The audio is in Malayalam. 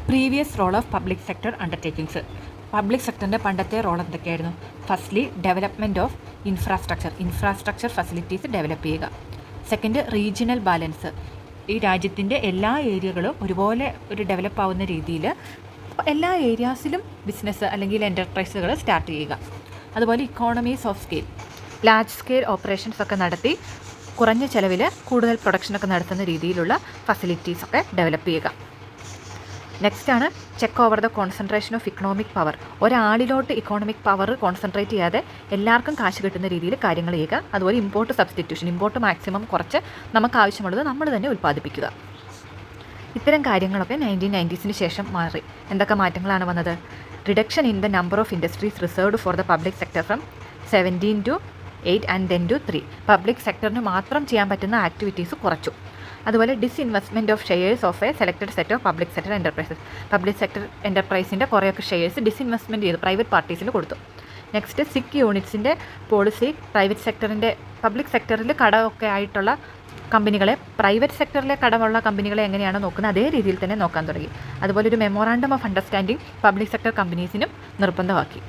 Previous role of public sector undertakings. Public സെക്ടറിൻ്റെ പണ്ടത്തെ റോൾ എന്തൊക്കെയായിരുന്നു? Firstly development of infrastructure facilities develop ചെയ്യുക. Second, regional balance. ഈ രാജ്യത്തിൻ്റെ എല്ലാ ഏരിയകളും ഒരുപോലെ ഒരു ഡെവലപ്പ് ആവുന്ന രീതിയിൽ എല്ലാ ഏരിയാസിലും ബിസിനസ് അല്ലെങ്കിൽ എൻ്റർപ്രൈസുകൾ സ്റ്റാർട്ട് ചെയ്യുക. അതുപോലെ economies of scale, large scale operations ഒക്കെ നടത്തി കുറഞ്ഞ ചിലവിൽ കൂടുതൽ പ്രൊഡക്ഷനൊക്കെ നടത്തുന്ന രീതിയിലുള്ള ഫെസിലിറ്റീസൊക്കെ ഡെവലപ്പ് ചെയ്യുക. നെക്സ്റ്റ് ആണ് check over the concentration of economic power. ഒരാളിലോട്ട് ഇക്കോണമിക് പവർ കോൺസെൻട്രേറ്റ് ചെയ്യാതെ എല്ലാവർക്കും കാശ് കിട്ടുന്ന രീതിയിൽ കാര്യങ്ങൾ ചെയ്യുക. അതുപോലെ ഇമ്പോർട്ട് സബ്സ്റ്റിറ്റ്യൂഷൻ, ഇമ്പോർട്ട് മാക്സിമം കുറച്ച് നമുക്ക് ആവശ്യമുള്ളത് നമ്മൾ തന്നെ ഉൽപ്പാദിപ്പിക്കുക. ഇത്തരം കാര്യങ്ങളൊക്കെ 1990s ശേഷം മാറി. എന്തൊക്കെ മാറ്റങ്ങളാണ് വന്നത്? Reduction in the number of industries reserved for the public sector from 17 to 8 and then to 3. Public സെക്ടറിന് മാത്രം ചെയ്യാൻ പറ്റുന്ന ആക്ടിവിറ്റീസ് കുറച്ചു. അതുപോലെ disinvestment of shares of a selected set of public sector enterprises. Public sector എൻ്റർപ്രൈസിൻ്റെ കുറേയൊക്കെ ഷെയർസ് ഡിസ്ഇൻവെസ്റ്റ്മെൻറ്റ് ചെയ്ത് പ്രൈവറ്റ് പാർട്ടീസിന് കൊടുത്തു. നെക്സ്റ്റ്, സിക്ക് യൂണിറ്റ്സിൻ്റെ പോളിസി പ്രൈവറ്റ് സെക്ടറിൻ്റെ പബ്ലിക് സെക്ടറിൽ കടമൊക്കെ ആയിട്ടുള്ള കമ്പനികളെ പ്രൈവറ്റ് സെക്ടറിലെ കടമുള്ള കമ്പനികളെ എങ്ങനെയാണോ നോക്കുന്നത് അതേ രീതിയിൽ തന്നെ നോക്കാൻ തുടങ്ങി. അതുപോലെ ഒരു memorandum of understanding public sector കമ്പനീസിനും നിർബന്ധമാക്കി.